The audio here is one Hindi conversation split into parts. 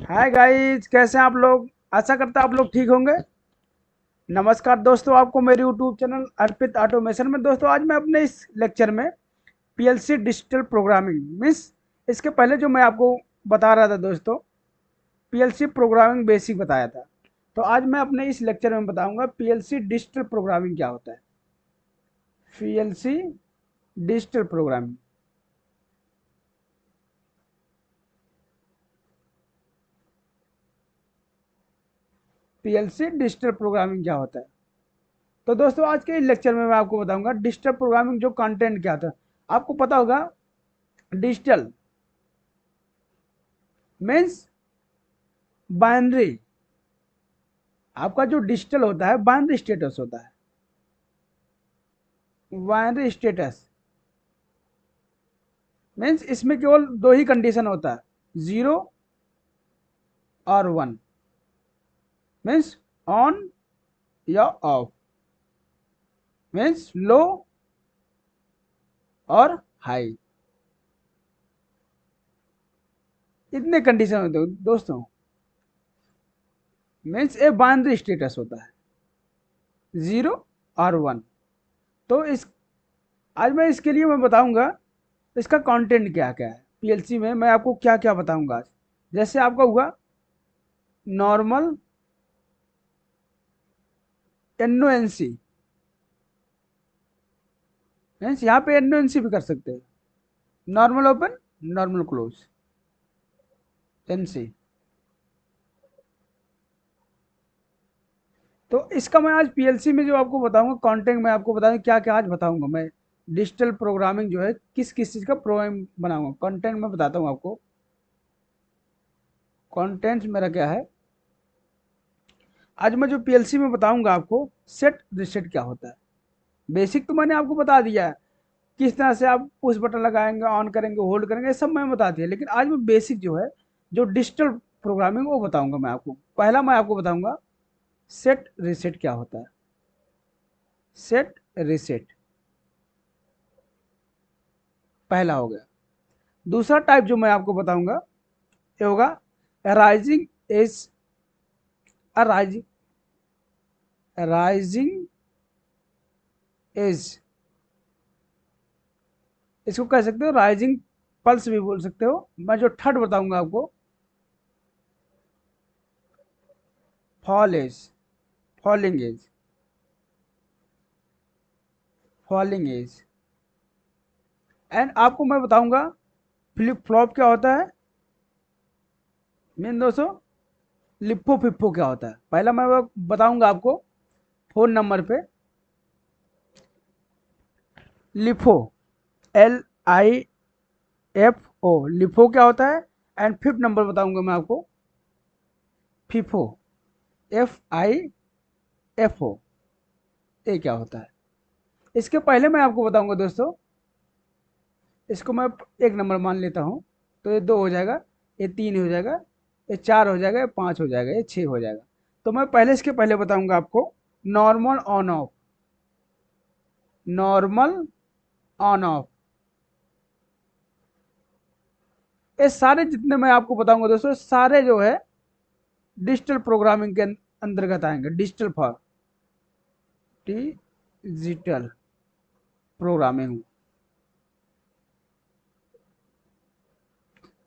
हाय गाइस, कैसे हैं आप लोग। आशा करता आप लोग ठीक होंगे। नमस्कार दोस्तों, आपको मेरे यूट्यूब चैनल अर्पित ऑटोमेशन में दोस्तों आज मैं अपने इस लेक्चर में पीएलसी डिजिटल प्रोग्रामिंग मीन्स इसके पहले जो मैं आपको बता रहा था दोस्तों, पीएलसी प्रोग्रामिंग बेसिक बताया था। तो आज मैं अपने इस लेक्चर में बताऊंगा पीएलसी डिजिटल प्रोग्रामिंग क्या होता है। PLC digital programming, PLC digital programming क्या होता है। तो दोस्तों आज के इस लेक्चर में मैं आपको बताऊंगा डिजिटल प्रोग्रामिंग जो कंटेंट क्या था। आपको पता होगा डिजिटल मीन्स बाइनरी। आपका जो डिजिटल होता है बाइनरी स्टेटस होता है। बाइनरी स्टेटस मीन्स इसमें केवल दो ही कंडीशन होता है, जीरो और वन। मीन्स ऑन या ऑफ, मीन्स लो और हाई, इतने कंडीशन होते हैं दोस्तों। मीन्स ए बाइनरी स्टेटस होता है, जीरो और वन। तो इस आज मैं इसके लिए मैं बताऊंगा इसका कंटेंट क्या क्या है। पीएलसी में मैं आपको क्या क्या बताऊंगा आज। जैसे आपका हुआ नॉर्मल एनओएनसी, मीन्स यहाँ पे एनओएनसी भी कर सकते हैं। Normal open, normal close, NC. तो इसका मैं आज पीएलसी में जो आपको बताऊंगा कंटेंट, मैं आपको बताऊंगा क्या क्या आज बताऊंगा मैं। डिजिटल प्रोग्रामिंग जो है किस किस चीज़ का प्रोग्राम बनाऊंगा, कंटेंट मैं बताता हूँ आपको। कंटेंट मेरा क्या है, आज मैं जो पीएलसी में बताऊंगा आपको सेट रिसेट क्या होता है। बेसिक तो मैंने आपको बता दिया है, किस तरह से आप पुश बटन लगाएंगे, ऑन करेंगे, होल्ड करेंगे, ये सब मैंने बता दिया। लेकिन आज मैं बेसिक जो है जो डिजिटल प्रोग्रामिंग वो बताऊंगा मैं आपको। पहला मैं आपको बताऊंगा सेट रिसेट क्या होता है। सेट रिसेट पहला हो गया। दूसरा टाइप जो मैं आपको बताऊंगा ये होगा rising edge, rising rising edge. इसको कह सकते हो राइजिंग पल्स भी बोल सकते हो। मैं जो थर्ड बताऊंगा आपको fall edge, falling edge, falling edge. And आपको मैं बताऊंगा फ्लिप फ्लॉप क्या होता है। मीन दोस्तों लिप्पो फिप्पो क्या होता है। पहला मैं वो बताऊंगा आपको फोन नंबर पे LIFO, L I F O, LIFO क्या होता है। एंड फिफ्थ नंबर बताऊंगा मैं आपको FIFO, F I F O, ये क्या होता है। इसके पहले मैं आपको बताऊंगा दोस्तों, इसको मैं एक नंबर मान लेता हूँ। तो ये दो हो जाएगा, ये तीन हो जाएगा, ये चार हो जाएगा, ये पाँच हो जाएगा, ये छः हो जाएगा। तो मैं पहले इसके पहले बताऊंगा आपको normal on of, normal on of. ये सारे जितने मैं आपको बताऊंगा दोस्तों, सारे जो है डिजिटल प्रोग्रामिंग के अंतर्गत आएंगे। Digital for digital programming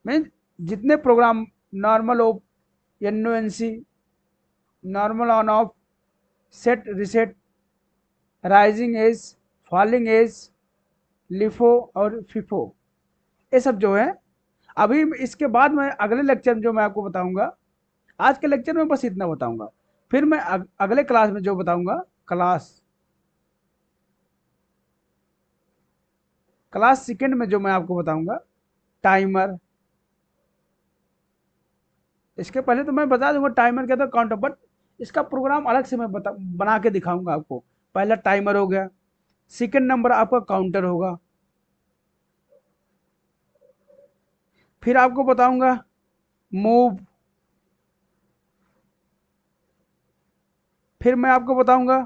mean जितने program normal off, NO NC, normal on off, set reset, rising edge, falling edge, LIFO और फिफो, ये सब जो है अभी इसके बाद मैं अगले लेक्चर में जो मैं आपको बताऊंगा। आज के लेक्चर में बस इतना बताऊंगा। फिर मैं अगले क्लास में जो बताऊंगा, क्लास क्लास सेकेंड में जो मैं आपको बताऊंगा टाइमर। इसके पहले तो मैं बता दूंगा टाइमर क्या था, काउंटर, बट इसका प्रोग्राम अलग से मैं बना के दिखाऊंगा आपको। पहला टाइमर हो गया, सेकेंड नंबर आपका काउंटर होगा। फिर आपको बताऊंगा मूव। फिर मैं आपको बताऊंगा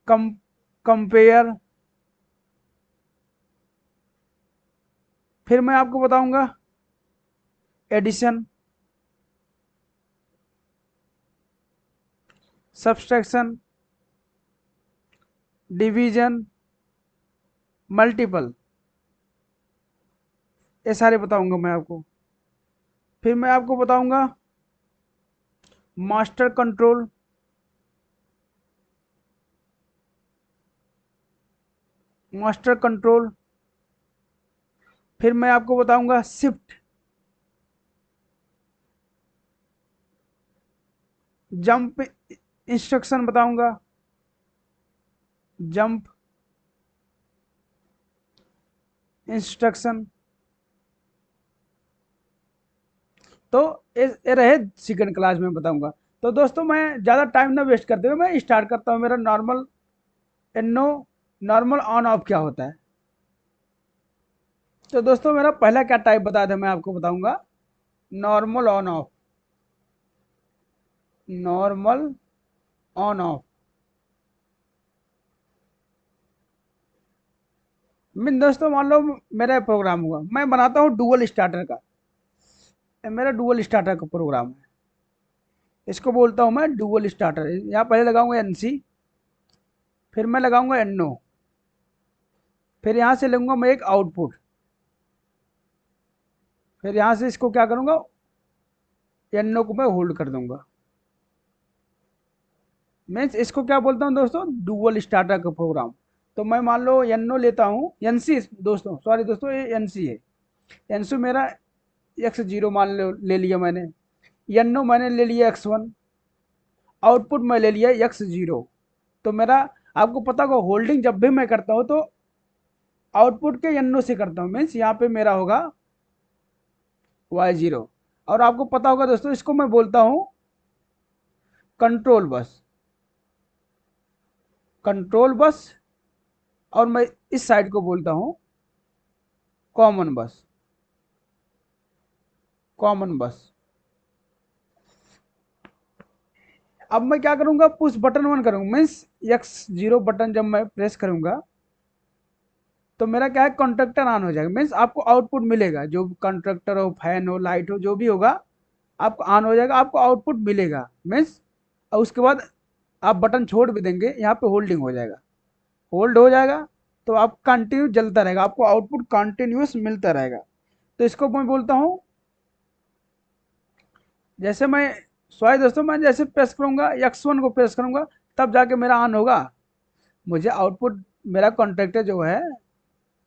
कम कंपेयर। फिर मैं आपको बताऊंगा एडिशन। सब्सट्रैक्शन, डिवीजन, मल्टीपल, ये सारे बताऊंगा मैं आपको। फिर मैं आपको बताऊंगा मास्टर कंट्रोल, मास्टर कंट्रोल। फिर मैं आपको बताऊंगा शिफ्ट, जंप इंस्ट्रक्शन बताऊंगा, जंप इंस्ट्रक्शन। तो ये रहे सेकंड क्लास में बताऊंगा। तो दोस्तों मैं ज़्यादा टाइम ना वेस्ट करते हुए मैं स्टार्ट करता हूँ। मेरा नॉर्मल एनो, नॉर्मल ऑन ऑफ क्या होता है। तो दोस्तों मेरा पहला क्या टाइप बताया था मैं आपको बताऊंगा, normal on of, normal on of. Mean दोस्तों मान लो मेरा प्रोग्राम हुआ, मैं बनाता हूँ डुअल स्टार्टर का, ये मेरा डुअल स्टार्टर का प्रोग्राम है, इसको बोलता हूँ मैं डुअल स्टार्टर। यहाँ पहले लगाऊंगा एनसी, फिर मैं लगाऊंगा एनो, फिर यहाँ से लूंगा मैं एक आउटपुट, फिर यहाँ से इसको क्या करूंगा, एनो को मैं होल्ड कर दूंगा। मीन्स इसको क्या बोलता हूँ दोस्तों, डुअल स्टार्टर का प्रोग्राम। तो मैं मान लो एनो लेता हूँ, एनसी दोस्तों, सॉरी दोस्तों ये एनसी है, एनसी मेरा x0 मान लो ले लिया मैंने, एनो मैंने ले लिया x1, आउटपुट मैं ले लिया x0। तो मेरा आपको पता होगा होल्डिंग जब भी मैं करता हूँ तो आउटपुट के एनो से करता हूँ, मीन्स यहाँ पे मेरा होगा y0। और आपको पता होगा दोस्तों इसको मैं बोलता हूँ कंट्रोल बस, कंट्रोल बस। और मैं इस साइड को बोलता हूँ कॉमन बस, कॉमन बस। अब मैं क्या करूंगा, पुश बटन 1 करूंगा, मीन्स x0 बटन जब मैं प्रेस करूंगा तो मेरा क्या है, कॉन्ट्रैक्टर ऑन हो जाएगा। मीन्स आपको आउटपुट मिलेगा, जो कॉन्ट्रैक्टर हो, फैन हो, लाइट हो, जो भी होगा आपको ऑन हो जाएगा, आपको आउटपुट मिलेगा। मीन्स और उसके बाद आप बटन छोड़ भी देंगे, यहाँ पे होल्डिंग हो जाएगा, होल्ड हो जाएगा, तो आप कंटिन्यू जलता रहेगा, आपको आउटपुट कंटिन्यूस मिलता रहेगा। तो इसको मैं बोलता हूँ, जैसे मैं सॉरी दोस्तों, मैं जैसे प्रेस करूंगा x1 को प्रेस करूंगा तब जाके मेरा ऑन होगा, मुझे आउटपुट मेरा कॉन्ट्रैक्टर जो है,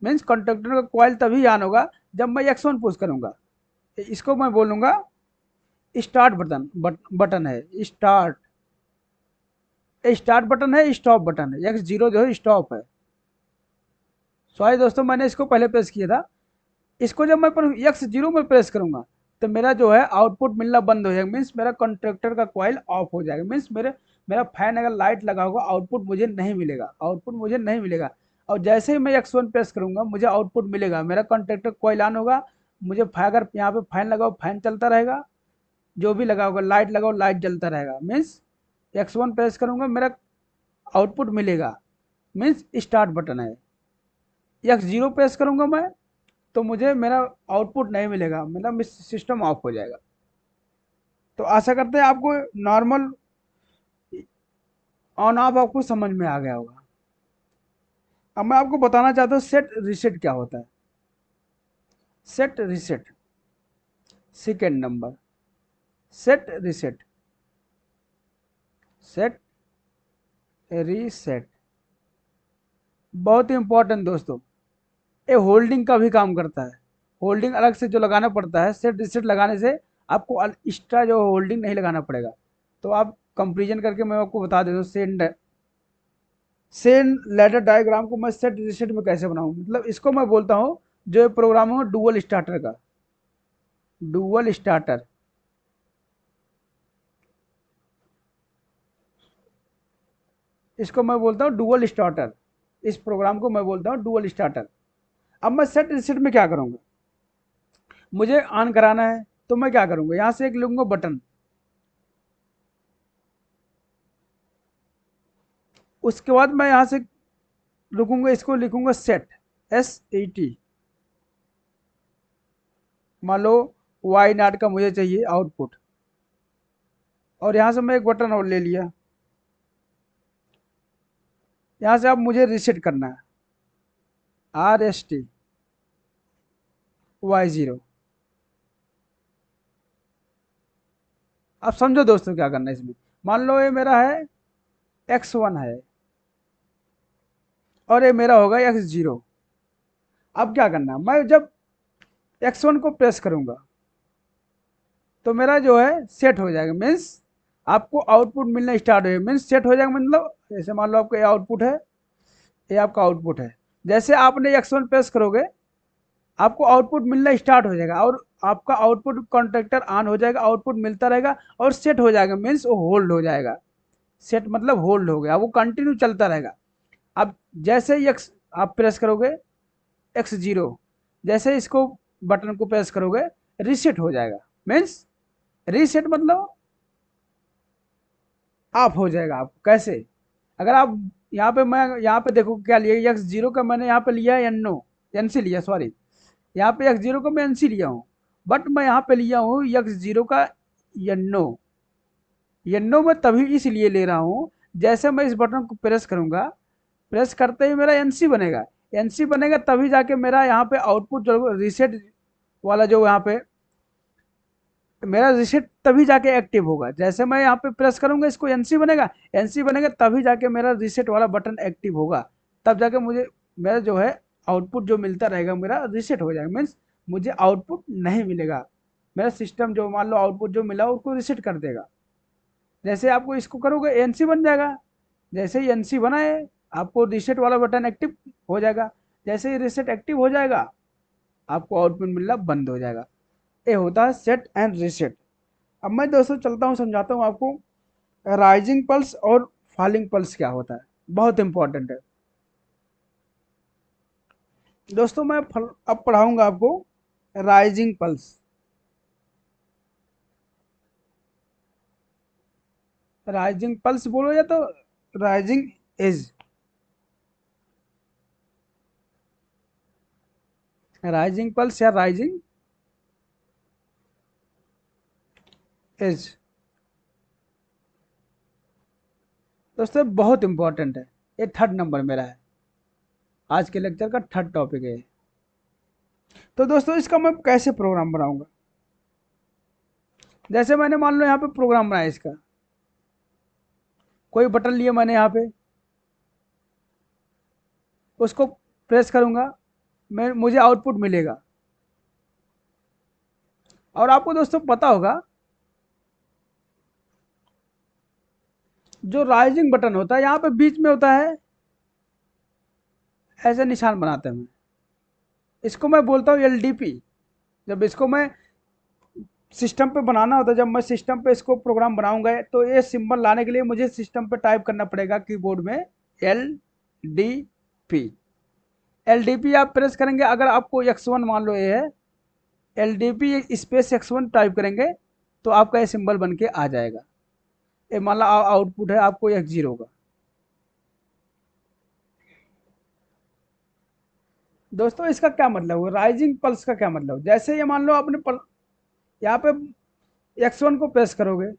मीन्स कॉन्ट्रैक्टर का कॉइल तभी ऑन होगा जब मैं x1 पुश करूंगा। इसको मैं बोलूंगा स्टार्ट बटन, बटन है स्टार्ट, स्टार्ट बटन है, स्टॉप बटन है, x0 जो है स्टॉप है। सॉरी दोस्तों मैंने इसको पहले प्रेस किया था, इसको जब मैं x0 में प्रेस करूंगा तो मेरा जो है आउटपुट मिलना बंद हो जाएगा, मीन्स मेरा कॉन्ट्रैक्टर का कॉइल ऑफ हो जाएगा। मीन्स मेरा फैन अगर लाइट लगा होगा आउटपुट मुझे नहीं मिलेगा, आउटपुट मुझे नहीं मिलेगा। और जैसे ही मैं x1 प्रेस करूंगा मुझे आउटपुट मिलेगा, मेरा कॉन्ट्रैक्टर कॉइल ऑन होगा, मुझे अगर यहाँ पे फैन लगा हो फैन चलता रहेगा, जो भी लगा होगा लाइट लगा हो लाइट जलता रहेगा। मीन्स x1 प्रेस करूंगा मेरा आउटपुट मिलेगा, मीन्स स्टार्ट बटन है। x0 प्रेस करूंगा मैं तो मुझे मेरा आउटपुट नहीं मिलेगा, मतलब सिस्टम ऑफ हो जाएगा। तो आशा करते हैं आपको नॉर्मल ऑन ऑफ आपको समझ में आ गया होगा। अब मैं आपको बताना चाहता हूँ सेट रिसेट क्या होता है। Set reset, second number, set reset, set reset, बहुत ही इंपॉर्टेंट दोस्तों, ये होल्डिंग का भी काम करता है। होल्डिंग अलग से जो लगाना पड़ता है, सेट रिसेट लगाने से आपको एक्स्ट्रा जो होल्डिंग नहीं लगाना पड़ेगा। तो आप कंपेरिजन करके मैं आपको बता देता हूँ, सेन लैडर डायग्राम को मैं सेट रिसेट में कैसे बनाऊँ। मतलब इसको मैं बोलता हूँ जो प्रोग्राम है डुअल स्टार्टर का, डुअल स्टार्टर। इसको मैं बोलता हूँ डुअल स्टार्टर, इस प्रोग्राम को मैं बोलता हूँ डुअल स्टार्टर। अब मैं सेट रिसेट में क्या करूँगा, मुझे ऑन कराना है तो मैं क्या करूँगा, यहाँ से एक लूँगा बटन, उसके बाद मैं यहाँ से रुकूंगा, इसको लिखूंगा सेट, SET। मान लो y0 का मुझे चाहिए आउटपुट, और यहाँ से मैं एक बटन और ले लिया, यहाँ से अब मुझे रीसेट करना है, RSTY0। अब समझो दोस्तों क्या करना है इसमें। मान लो ये मेरा है X1 है और ये मेरा होगा X0। अब क्या करना है, मैं जब X1 को प्रेस करूंगा तो मेरा जो है सेट हो जाएगा, मीन्स आपको आउटपुट मिलना स्टार्ट हो जाएगा। मीन्स सेट हो जाएगा मतलब जैसे मान लो आपका ये आउटपुट है, ये आपका आउटपुट है। जैसे आपने X1 प्रेस करोगे आपको आउटपुट मिलना स्टार्ट हो जाएगा और आपका आउटपुट कॉन्ट्रैक्टर ऑन हो जाएगा, आउटपुट मिलता रहेगा और सेट हो जाएगा, मीन्स वो होल्ड हो जाएगा। सेट मतलब होल्ड हो गया, वो कंटिन्यू चलता रहेगा। अब जैसे ही एक्स आप प्रेस करोगे X0, जैसे इसको बटन को प्रेस करोगे रीसेट हो जाएगा। मीन्स रीसेट मतलब ऑफ हो जाएगा। आप कैसे, अगर आप यहाँ पे, मैं यहाँ पे देखो क्या लिया, X0 का मैंने यहाँ पे लिया है NC लिया, सॉरी, यहाँ पे X0 का मैं NC लिया हूँ, बट मैं यहाँ पे लिया हूँ X0 का यन्नो। यन्नो मैं तभी इसलिए ले रहा हूँ, जैसे मैं इस बटन को प्रेस करूंगा, प्रेस करते ही मेरा NC बनेगा। NC बनेगा तभी जाके मेरा यहाँ पे आउटपुट जो रीसेट वाला जो यहाँ पे मेरा रीसेट तभी जाके एक्टिव होगा। जैसे मैं यहाँ पे प्रेस करूंगा इसको NC बनेगा, NC बनेगा तभी जाके मेरा रीसेट वाला बटन एक्टिव होगा, तब जाके मुझे मेरा जो है आउटपुट जो मिलता रहेगा मेरा रीसेट हो जाएगा। मीन्स मुझे आउटपुट नहीं मिलेगा, मेरा सिस्टम जो मान लो आउटपुट जो मिला उसको रीसेट कर देगा। जैसे आपको इसको करोगे NC बन जाएगा, जैसे ही NC बनाए आपको रीसेट वाला बटन एक्टिव हो जाएगा। जैसे ही रीसेट एक्टिव हो जाएगा आपको आउटपुट मिलना बंद हो जाएगा। ये होता है सेट एंड रीसेट। अब मैं दोस्तों चलता हूँ समझाता हूँ आपको राइजिंग पल्स और फॉलिंग पल्स क्या होता है, बहुत इंपॉर्टेंट है दोस्तों। मैं अब पढ़ाऊंगा आपको राइजिंग पल्स। राइजिंग पल्स बोलो या तो राइजिंग एज, राइजिंग पल्स या राइजिंग एज दोस्तों बहुत इंपॉर्टेंट है। ये थर्ड नंबर मेरा है, आज के लेक्चर का थर्ड टॉपिक है। तो दोस्तों इसका मैं कैसे प्रोग्राम बनाऊंगा, जैसे मैंने मान लो यहाँ पे प्रोग्राम बनाया, इसका कोई बटन लिया मैंने यहाँ पे, उसको प्रेस करूंगा, मैं मुझे आउटपुट मिलेगा। और आपको दोस्तों पता होगा जो राइजिंग बटन होता है यहाँ पे बीच में होता है, ऐसे निशान बनाते हैं, इसको मैं बोलता हूँ LDP। जब इसको मैं सिस्टम पे बनाना होता है, जब मैं सिस्टम पे इसको प्रोग्राम बनाऊंगा तो ये सिंबल लाने के लिए मुझे सिस्टम पे टाइप करना पड़ेगा कीबोर्ड में LDP। LDP आप प्रेस करेंगे, अगर आपको X1 मान लो ये है, LDP स्पेस X1 टाइप करेंगे तो आपका ये सिंबल बन के आ जाएगा। ये मान लो आउटपुट है आपको X0 का। दोस्तों इसका क्या मतलब हुआ, राइजिंग पल्स का क्या मतलब, जैसे ये मान लो आपने यहाँ पे X1 को प्रेस करोगे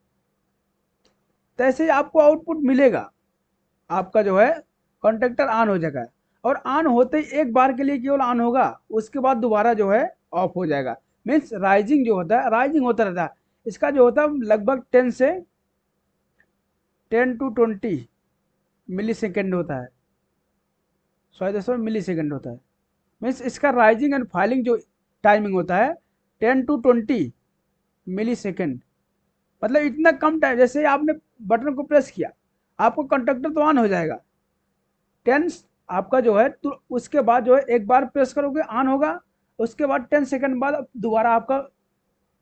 तैसे ही आपको आउटपुट मिलेगा, आपका जो है कॉन्टेक्टर ऑन हो जाएगा। और ऑन होते ही एक बार के लिए केवल ऑन होगा, उसके बाद दोबारा जो है ऑफ हो जाएगा। मीन्स राइजिंग जो होता है, राइजिंग होता रहता है। इसका जो होता है लगभग 10 to 20 मिली सेकेंड होता है, 100 मिली सेकेंड होता है। मीन्स इसका राइजिंग एंड फॉलिंग जो टाइमिंग होता है 10 to 20 मिली सेकेंड। मतलब इतना कम टाइम, जैसे आपने बटन को प्रेस किया आपको कंडक्टर तो ऑन हो जाएगा, 10 आपका जो है तो उसके बाद जो है एक बार प्रेस करोगे ऑन होगा, उसके बाद 10 सेकंड बाद दोबारा आपका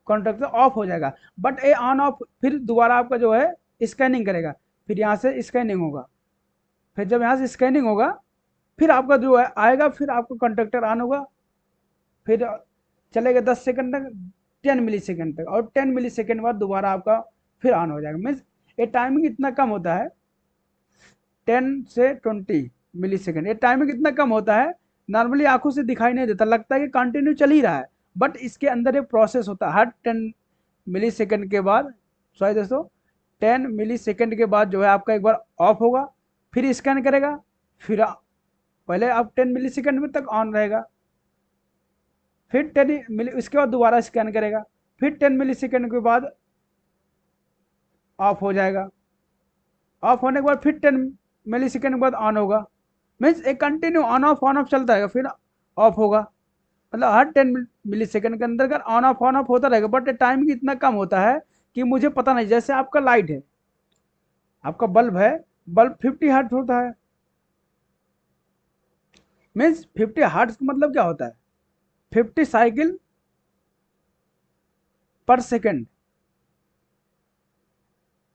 कंडक्टर ऑफ हो जाएगा। बट ये ऑन ऑफ फिर दोबारा आपका जो है स्कैनिंग करेगा, फिर यहाँ से स्कैनिंग होगा, फिर जब यहाँ से स्कैनिंग होगा फिर आपका जो है आएगा, फिर आपका कंडक्टर ऑन होगा, फिर चलेगा 10 सेकंड तक, 10 मिली सेकंड तक, और 10 मिली सेकंड बाद दोबारा आपका फिर ऑन हो जाएगा। मीन्स ये टाइमिंग इतना कम होता है, 10 से 20 मिली सेकंड, ये टाइमिंग इतना कम होता है, नॉर्मली आंखों से दिखाई नहीं देता, लगता है कि कंटिन्यू चल ही रहा है। बट इसके अंदर एक प्रोसेस होता है, हर 10 मिली सेकंड के बाद, सॉरी दोस्तों, 10 मिली सेकंड के बाद जो है आपका एक बार ऑफ होगा, फिर स्कैन करेगा, फिर पहले आप 10 मिली सेकेंड में तक ऑन रहेगा, फिर 10 मिली, उसके बाद दोबारा स्कैन करेगा, फिर 10 मिली सेकेंड के बाद ऑफ हो जाएगा, ऑफ होने के बाद फिर 10 मिली सेकेंड के बाद ऑन होगा। मीन्स एक कंटिन्यू ऑन ऑफ चलता रहेगा, फिर ऑफ होगा। मतलब हर 10 मिली सेकेंड के अंदर ऑन ऑफ होता रहेगा, बट टाइमिंग इतना कम होता है कि मुझे पता नहीं। जैसे आपका लाइट है, आपका बल्ब है, बल्ब 50 हर्ट्ज होता है। मीन्स 50 हर्ट्ज का मतलब क्या होता है? 50 साइकिल पर सेकेंड,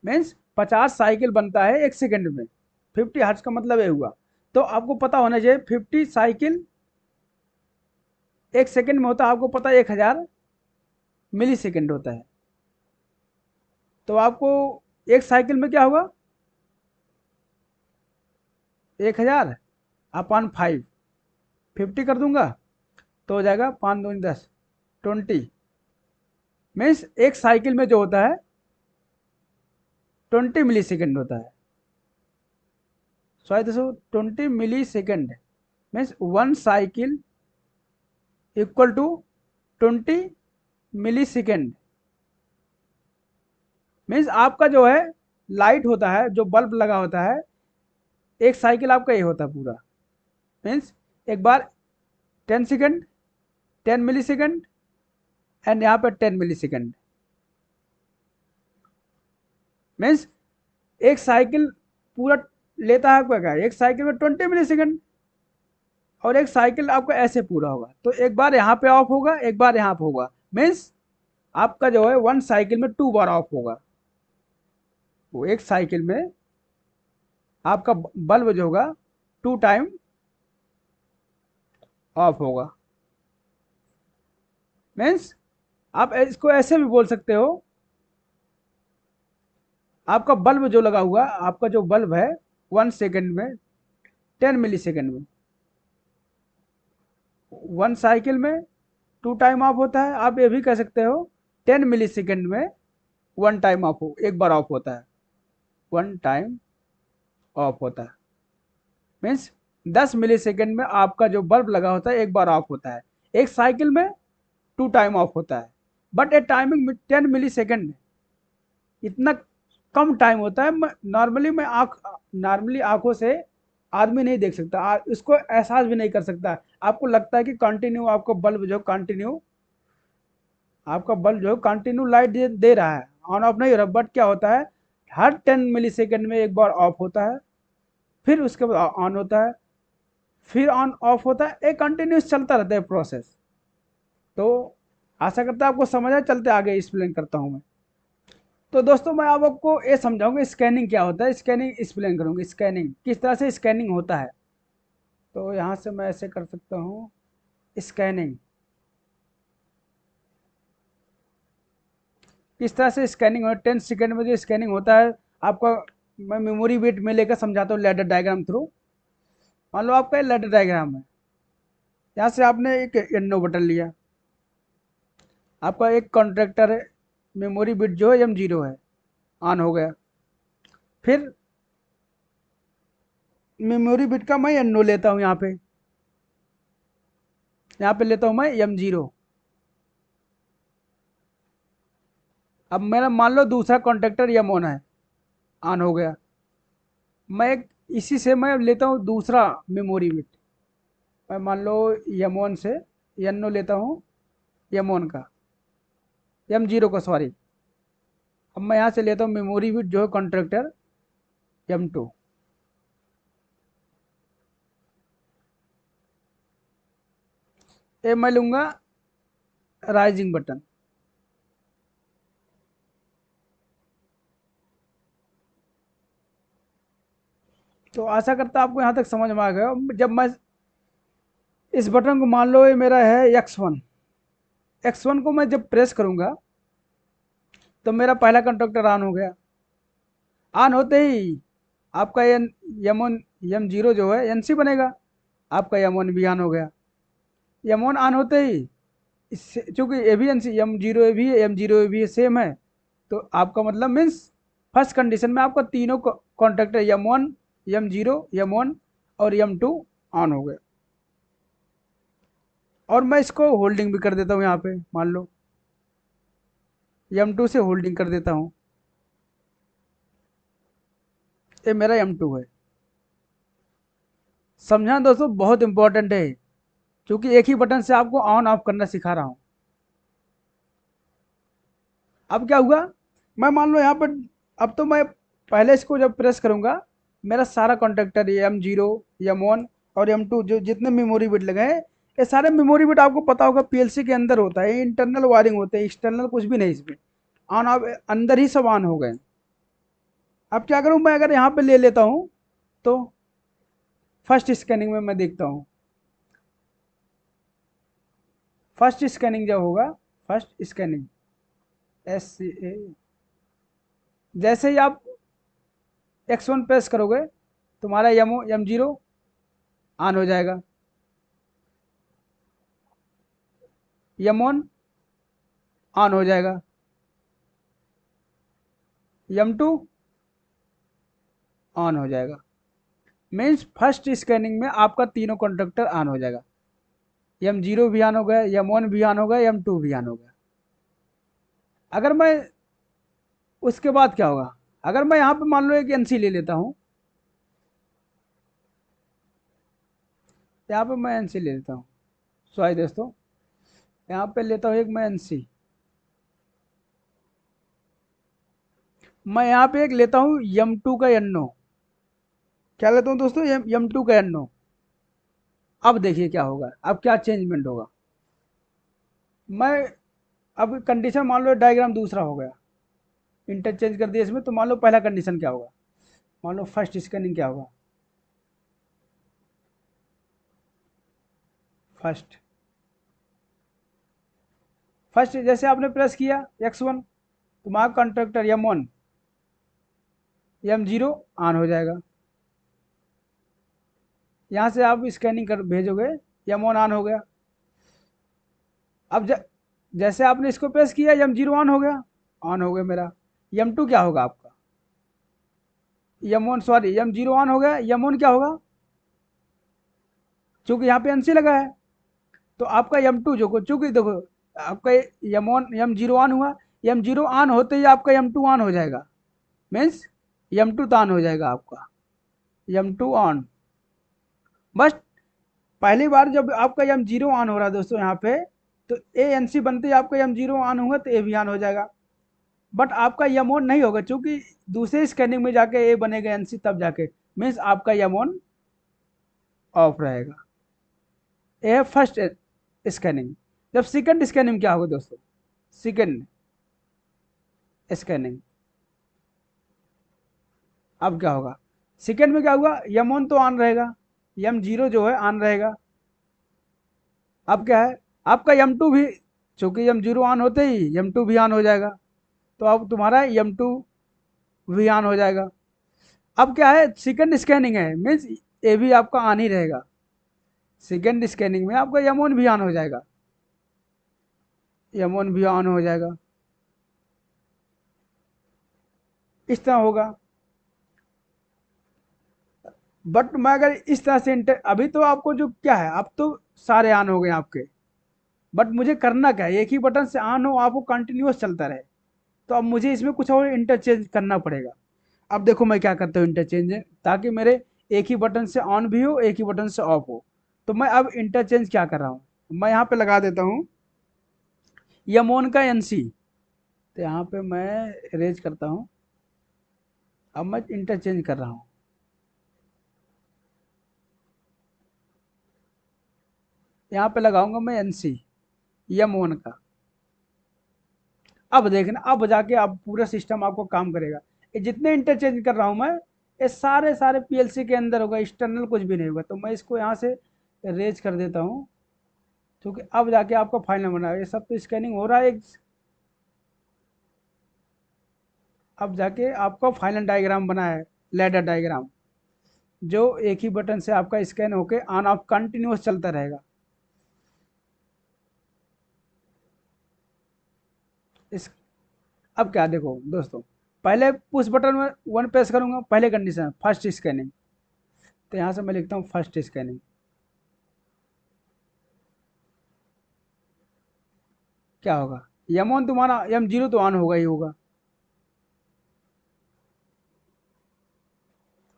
मीन्स 50 साइकिल बनता है 1 सेकेंड में। 50 हर्ट्ज का मतलब ये हुआ। तो आपको पता होना चाहिए 50 साइकिल 1 सेकेंड में होता है, आपको पता है 1000 मिली सेकेंड होता है। तो आपको 1 साइकिल में क्या होगा? 1000/5, 50 कर दूंगा तो हो जाएगा 5 दूनी 10, 20। मीन्स एक साइकिल में जो होता है 20 मिली सेकेंड होता है। सॉरी दोस्तों, 20 millisecond means 1 cycle equal to 20 millisecond. Means आपका जो है लाइट होता है, जो बल्ब लगा होता है, एक साइकिल आपका ये होता है पूरा। मीन्स एक बार 10 सेकेंड, 10 मिली सेकेंड, एंड यहाँ पर 10 मिली सेकेंड। मीन्स एक साइकिल पूरा लेता है आपका क्या, एक साइकिल में 20 मिली सेकेंड, और एक साइकिल आपका ऐसे पूरा होगा। तो एक बार यहाँ पे ऑफ होगा, एक बार यहाँ पे होगा। मीन्स आपका जो है 1 साइकिल में 2 बार ऑफ होगा। वो एक साइकिल में आपका बल्ब जो होगा 2 टाइम ऑफ होगा। मीन्स आप इसको ऐसे भी बोल सकते हो, आपका बल्ब जो लगा हुआ, आपका जो बल्ब है 1 सेकेंड में 10 मिली सेकेंड में 1 साइकिल में 2 टाइम ऑफ होता है। आप ये भी कह सकते हो 10 मिली सेकेंड में 1 टाइम ऑफ हो, एक बार ऑफ होता है, 1 टाइम ऑफ होता है। मीन्स 10 मिली सेकेंड में आपका जो बल्ब लगा होता है एक बार ऑफ होता है। एक साइकिल में 2 टाइम ऑफ होता है, but a timing 10 millisecond, इतना कम टाइम होता है। नॉर्मली आंखों से आदमी नहीं देख सकता, इसको एहसास भी नहीं कर सकता। आपको लगता है कि कंटिन्यू आपको बल्ब जो कंटिन्यू आपका बल्ब जो कंटिन्यू लाइट दे रहा है, ऑन ऑफ नहीं हो रहा। बट क्या होता है, हर 10 मिली सेकेंड में एक बार ऑफ होता है, फिर उसके बाद ऑन होता है, फिर ऑन ऑफ होता है, एक कंटिन्यूस चलता रहता है प्रोसेस। तो आशा करता है आपको समझ आए। चलते आगे एक्सप्लेन करता हूँ मैं। तो दोस्तों मैं अब आपको ये समझाऊंगा स्कैनिंग क्या होता है, स्कैनिंग एक्सप्लेन करूंगा, स्कैनिंग किस तरह से स्कैनिंग होता है। तो यहाँ से मैं ऐसे कर सकता हूँ, स्कैनिंग किस तरह से स्कैनिंग हो। 10 सेकेंड में जो स्कैनिंग होता है आपका, मैं मेमोरी बिट में लेकर समझाता हूँ लैडर डायग्राम थ्रू। मान लो आपका लैडर डायग्राम है, यहाँ से आपने एक एनो बटन लिया, आपका एक कॉन्ट्रैक्टर है, मेमोरी बिट जो है M0 है, ऑन हो गया। फिर मेमोरी बिट का मैं एनो लेता हूँ, यहाँ पे लेता हूँ मैं M0। अब मेरा मान लो दूसरा कॉन्ट्रैक्टर M1 है, ऑन हो गया। मैं एक इसी से मैं लेता हूँ दूसरा मेमोरी बिट। मैं मान लो M1 से एनो लेता हूँ, M1 का, M0 का सॉरी। अब मैं यहाँ से लेता हूँ मेमोरी बिट जो है कॉन्ट्रैक्टर M2। ये मैं लूँगा राइजिंग बटन। तो आशा करता आपको यहाँ तक समझ में आ गया। जब मैं इस बटन को, मान लो ये मेरा है X1, X1 को मैं जब प्रेस करूँगा तो मेरा पहला कंडक्टर ऑन हो गया। ऑन होते ही आपका M1 M0 जो है NC बनेगा, आपका M1 भी ऑन हो गया। M1 ऑन होते ही, इससे चूंकि ये भी NC M0 ये भी है, M0 ये भी सेम है, तो आपका मतलब मीन्स फर्स्ट कंडीशन में आपका तीनों कॉन्ट्रैक्टर M1 M0 M1 और M2 ऑन हो गया। और मैं इसको होल्डिंग भी कर देता हूँ, यहाँ पे मान लो M2 से होल्डिंग कर देता हूँ, ये मेरा M2 है। समझा दोस्तों, बहुत इंपॉर्टेंट है, क्योंकि एक ही बटन से आपको ऑन ऑफ करना सिखा रहा हूँ। अब क्या हुआ, मैं मान लो यहाँ पर, अब तो मैं पहले इसको जब प्रेस करूँगा, मेरा सारा कॉन्टेक्टर M0, M1 और M2 जो जितने मेमोरी बिट लगे हैं, ये सारे मेमोरी बिट आपको पता होगा पीएलसी के अंदर होता है, इंटरनल वायरिंग होते हैं, एक्सटर्नल कुछ भी नहीं इसमें, ऑन ऑफ अंदर ही सब ऑन हो गए। अब क्या करूँ मैं, अगर यहाँ पे ले लेता हूँ तो फर्स्ट स्कैनिंग में मैं देखता हूँ, फर्स्ट स्कैनिंग जब होगा, फर्स्ट स्कैनिंग SCA, जैसे ही आप X1 प्रेस करोगे तुम्हारा M0 ऑन हो जाएगा, M1 ऑन हो जाएगा, M2 ऑन हो जाएगा। मीन्स फर्स्ट स्कैनिंग में आपका तीनों कंडक्टर ऑन हो जाएगा, M0 भी ऑन हो गया, M1 भी ऑन हो गया, M2 भी ऑन हो गया। अगर मैं, उसके बाद क्या होगा, अगर मैं यहाँ पे मान लो एक NC ले लेता हूँ, यहाँ पे मैं NC ले लेता हूँ, सॉरी दोस्तों, यहाँ पे लेता हूँ एक मैं NC, मैं यहाँ पे एक लेता हूँ M2 का NO, क्या लेता हूँ दोस्तों, M2 का NO। अब देखिए क्या होगा, अब क्या चेंजमेंट होगा। मैं अब कंडीशन मान लो डायग्राम दूसरा हो गया, इंटरचेंज कर दिया इसमें, तो मान लो पहला कंडीशन क्या होगा, मान लो फर्स्ट स्कैनिंग क्या होगा, फर्स्ट फर्स्ट जैसे आपने प्रेस किया X1, तुम्हारा कंट्रक्टर M1 M0 ऑन हो जाएगा, यहाँ से आप स्कैनिंग कर भेजोगे, M1 ऑन हो गया। अब जैसे आपने इसको प्रेस किया M0 ऑन हो गया, ऑन हो गया मेरा। M2 क्या होगा आपका, M1 सॉरी M0 ऑन हो गया, M1 क्या होगा, चूंकि यहाँ पे NC लगा है, तो आपका M2 जो, चूंकि देखो आपका M1 M0 ऑन हुआ, M0 ऑन होते ही आपका M2 ऑन हो जाएगा, मीन्स M2 तो ऑन हो जाएगा आपका, M2 ऑन। बस पहली बार जब आपका M0 ऑन हो रहा है दोस्तों यहाँ पे, तो ANC बनते ही आपका M0 ऑन होगा तो A भी ऑन हो जाएगा, बट आपका M1 नहीं होगा, क्योंकि दूसरे स्कैनिंग में जाके A बनेगा NC तब जाके, मीन्स आपका M1 ऑफ रहेगा। ये है फर्स्ट स्कैनिंग। जब सेकंड स्कैनिंग क्या होगा दोस्तों, सेकंड स्कैनिंग, अब क्या होगा, सेकंड में क्या होगा, M1 तो ऑन रहेगा, M0 जो है ऑन रहेगा। अब क्या है, आपका M2 भी, चूंकि M0 ऑन होते ही M2 भी ऑन हो जाएगा, तो अब तुम्हारा M2 भी ऑन हो जाएगा। अब क्या है, सेकंड स्कैनिंग है, मीन्स ये भी आपका ऑन ही रहेगा, सेकंड स्कैनिंग में आपका M1 भी ऑन हो जाएगा, M1 भी ऑन हो जाएगा, इस तरह होगा। बट मैं अगर इस तरह से अभी तो आपको जो क्या है, अब तो सारे ऑन हो गए आपके, बट मुझे करना क्या है, एक ही बटन से ऑन हो, आपको कंटिन्यूस चलता रहे, तो अब मुझे इसमें कुछ और इंटरचेंज करना पड़ेगा। अब देखो मैं क्या करता हूँ इंटरचेंज, ताकि मेरे एक ही बटन से ऑन भी हो, एक ही बटन से ऑफ हो। तो मैं अब इंटरचेंज क्या कर रहा हूँ, मैं यहाँ पे लगा देता हूँ M1 का NC, तो यहाँ पे मैं रेज करता हूँ, अब मैं इंटरचेंज कर रहा हूँ, यहाँ पे लगाऊंगा मैं NC M1 का। अब देखना, अब जाके अब पूरा सिस्टम आपको काम करेगा। ये जितने इंटरचेंज कर रहा हूँ मैं, ये सारे सारे पीएलसी के अंदर होगा, एक्सटर्नल कुछ भी नहीं होगा। तो मैं इसको यहाँ से रेज कर देता हूँ, क्योंकि अब जाके आपका फाइनल बना, ये सब तो स्कैनिंग हो रहा है अब जाके आपका फाइनल डायग्राम बना है, लैडर डायग्राम, जो एक ही बटन से आपका स्कैन होके ऑन ऑफ कंटिन्यूस चलता रहेगा। इस अब क्या देखो दोस्तों, पहले पुश बटन में 1 प्रेस करूंगा, पहले कंडीशन फर्स्ट स्कैनिंग, तो यहाँ से मैं लिखता हूँ फर्स्ट स्कैनिंग। क्या होगा, M1 तुम्हारा, M0 तो ऑन होगा ही होगा,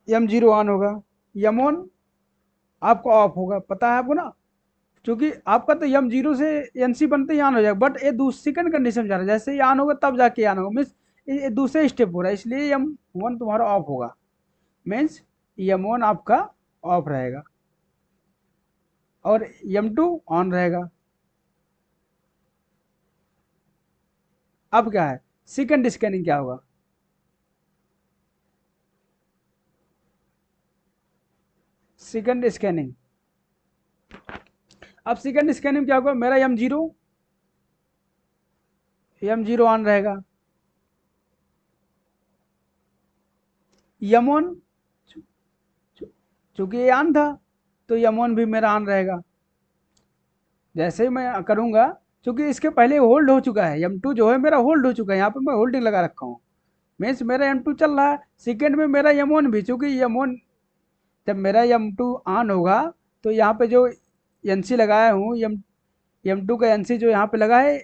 M0 ऑन होगा, M1 आपको ऑफ होगा, पता है आपको ना, क्योंकि आपका तो M0 से NC बनते ही ऑन हो जाएगा, बट ये दूसरी सेकंड कंडीशन जा रहा है, जैसे ये ऑन होगा तब जाके ऑन होगा, मीन्स ये दूसरे स्टेप हो रहा है, इसलिए M1 तुम्हारा ऑफ होगा, मीन्स M1 आपका ऑफ रहेगा और M2 ऑन रहेगा। अब क्या है, सेकंड स्कैनिंग क्या होगा, सेकंड स्कैनिंग, अब सेकंड स्कैनिंग क्या होगा, मेरा M0 ऑन रहेगा, M1 चूंकि ये ऑन था तो M1 भी मेरा ऑन रहेगा। जैसे ही मैं करूंगा, क्योंकि इसके पहले होल्ड हो चुका है, M2 जो है मेरा होल्ड हो चुका है, यहाँ पे मैं होल्डिंग लगा रखा हूँ, मीन्स मेरा M2 चल रहा है, सेकेंड में मेरा M1 भी, चूंकि M1 जब मेरा M2 ऑन होगा तो यहाँ पे जो NC लगाया हूँ, M2 का NC जो यहाँ पे लगा है,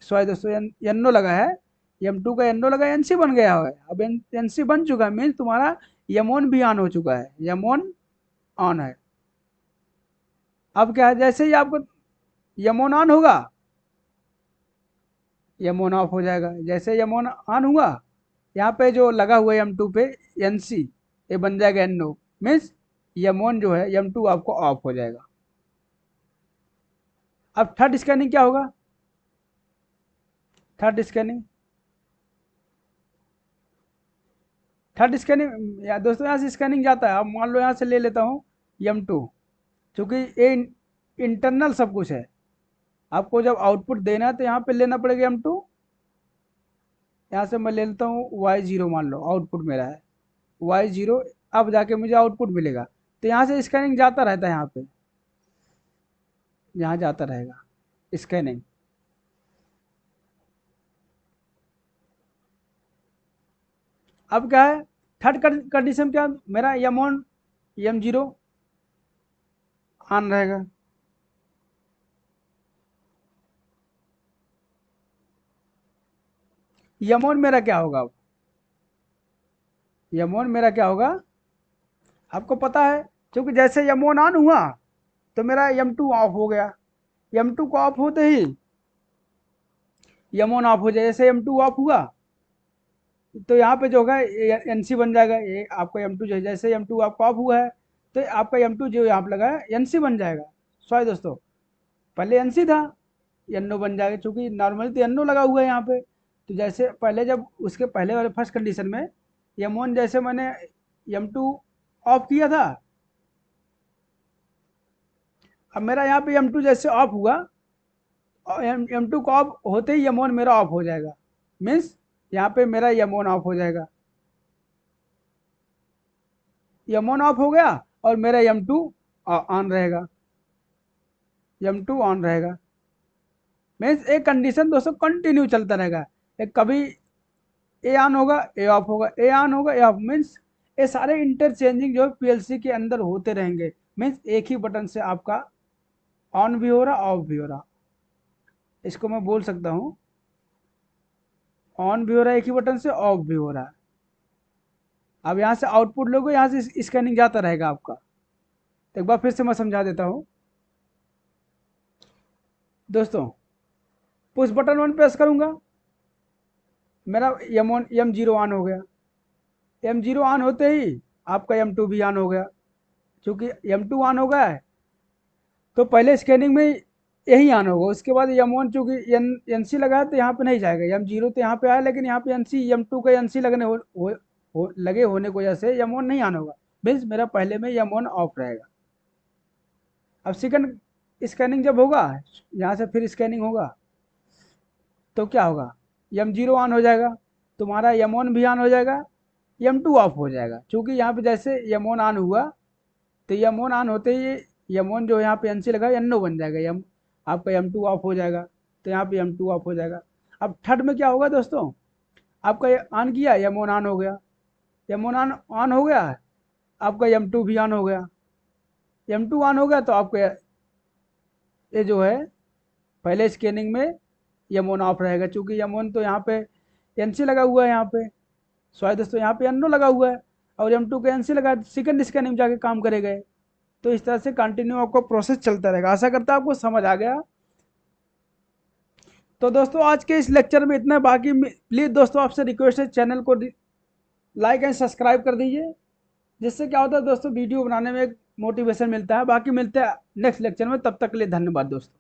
सॉरी दोस्तों, NO लगा है, M2 का NO लगा, NC बन गया है, अब NC बन चुका है, मीन्स तुम्हारा M1 भी ऑन हो चुका है, M1 ऑन है। अब क्या है, जैसे ही आपको M1 ऑन होगा, M1 ऑफ हो जाएगा, जैसे M1 ऑन हुआ, यहाँ पे जो लगा हुआ है M2 पे NC, ये बन जाएगा NO, मीन्स M1 जो है M2 आपको ऑफ हो जाएगा। अब थर्ड स्कैनिंग क्या होगा, थर्ड स्कैनिंग, थर्ड स्कैनिंग या दोस्तों यहाँ से स्कैनिंग जाता है, अब मान लो यहाँ से ले लेता हूँ M2, क्योंकि ये इंटरनल सब कुछ है, आपको जब आउटपुट देना है तो यहाँ पे लेना पड़ेगा M2, यहाँ से मैं ले लेता हूँ Y0, मान लो आउटपुट मेरा है Y0, अब जाके मुझे आउटपुट मिलेगा, तो यहाँ से स्कैनिंग जाता रहता है, यहाँ पे यहाँ जाता रहेगा स्कैनिंग। अब क्या है, थर्ड कंडीशन क्या, मेरा M1 M0 ऑन रहेगा, M1 मेरा क्या होगा, अब M1 मेरा क्या होगा, आपको पता है, क्योंकि जैसे M1 ऑन हुआ तो मेरा M2 ऑफ हो गया, M2 को ऑफ होते ही M1 ऑफ हो जाए, जैसे M2 ऑफ हुआ तो यहाँ पे जो होगा NC बन जाएगा, ये आपका M2 जो है, जैसे M2 आपका ऑफ हुआ है तो आपका M2 जो यहाँ पे लगा है NC बन जाएगा, सॉरी दोस्तों, पहले NC था, NO बन जाएगा, क्योंकि नॉर्मली तो NO लगा हुआ है यहाँ पे, तो जैसे पहले जब उसके पहले वाले फर्स्ट कंडीशन में M1 जैसे मैंने M2 ऑफ किया था, अब मेरा यहाँ पे M2 जैसे ऑफ हुआ, और M2 को ऑफ होते ही M1 मेरा ऑफ हो जाएगा, मीन्स यहाँ पे मेरा M1 ऑफ हो जाएगा, M1 ऑफ हो गया और मेरा M2 ऑन रहेगा, M2 ऑन रहेगा, मीन्स एक कंडीशन दोस्तों कंटिन्यू चलता रहेगा, एक कभी ए ऑन होगा ए ऑफ होगा, ए ऑन होगा ए ऑफ, मीन्स ये सारे इंटरचेंजिंग जो है PLC के अंदर होते रहेंगे, मीन्स एक ही बटन से आपका ऑन भी हो रहा ऑफ भी हो रहा, इसको मैं बोल सकता हूँ ऑन भी हो रहा है एक ही बटन से, ऑफ भी हो रहा है। अब यहाँ से आउटपुट लोगे, यहाँ से स्कैनिंग जाता रहेगा आपका, तो एक बार फिर से मैं समझा देता हूँ दोस्तों, पुश बटन 1 प्रेस करूँगा, मेरा M0 ऑन हो गया, M0 ऑन होते ही आपका M2 भी ऑन हो गया, क्योंकि M2 ऑन हो गया है तो पहले स्कैनिंग में यही ऑन होगा, उसके बाद M1 चूँकि NC लगा है तो यहाँ पे नहीं जाएगा, M0 तो यहाँ पे आया, लेकिन यहाँ पे NC M2 का NC लगने लगे होने की वजह से M1 नहीं ऑन होगा, मीन्स मेरा पहले में M1 ऑफ रहेगा। अब सेकंड स्कैनिंग जब होगा, यहाँ से फिर स्कैनिंग होगा तो क्या होगा, M0 ऑन हो जाएगा, तुम्हारा M1 भी ऑन हो जाएगा, M2 ऑफ हो जाएगा, क्योंकि यहाँ पे जैसे M1 ऑन हुआ तो M1 ऑन होते ही M1 जो यहाँ पे NC लगा NO बन जाएगा, आपका M2 ऑफ हो जाएगा, तो यहाँ पे M2 ऑफ हो जाएगा। अब थर्ड में क्या होगा दोस्तों, आपका ऑन किया M1 ऑन हो गया, M1 ऑन हो गया, आपका M2 भी ऑन हो गया। M2 ऑन हो गया तो आपको ये जो है पहले स्कैनिंग में M1 ऑफ रहेगा, क्योंकि M1 तो यहाँ पे NC लगा हुआ है, यहाँ पे सॉरी दोस्तों यहाँ पे NO लगा हुआ है, और M2 का NC लगा, सेकंड स्कैनिंग में जाके काम करेगा। तो इस तरह से कंटिन्यू आपको प्रोसेस चलता रहेगा। आशा करता हूँ आपको समझ आ गया। तो दोस्तों आज के इस लेक्चर में इतना, बाकी प्लीज़ दोस्तों आपसे रिक्वेस्ट है चैनल को लाइक एंड सब्सक्राइब कर दीजिए, जिससे क्या होता है दोस्तों वीडियो बनाने में एक मोटिवेशन मिलता है। बाकी मिलते हैं नेक्स्ट लेक्चर में, तब तक के लिए धन्यवाद दोस्तों।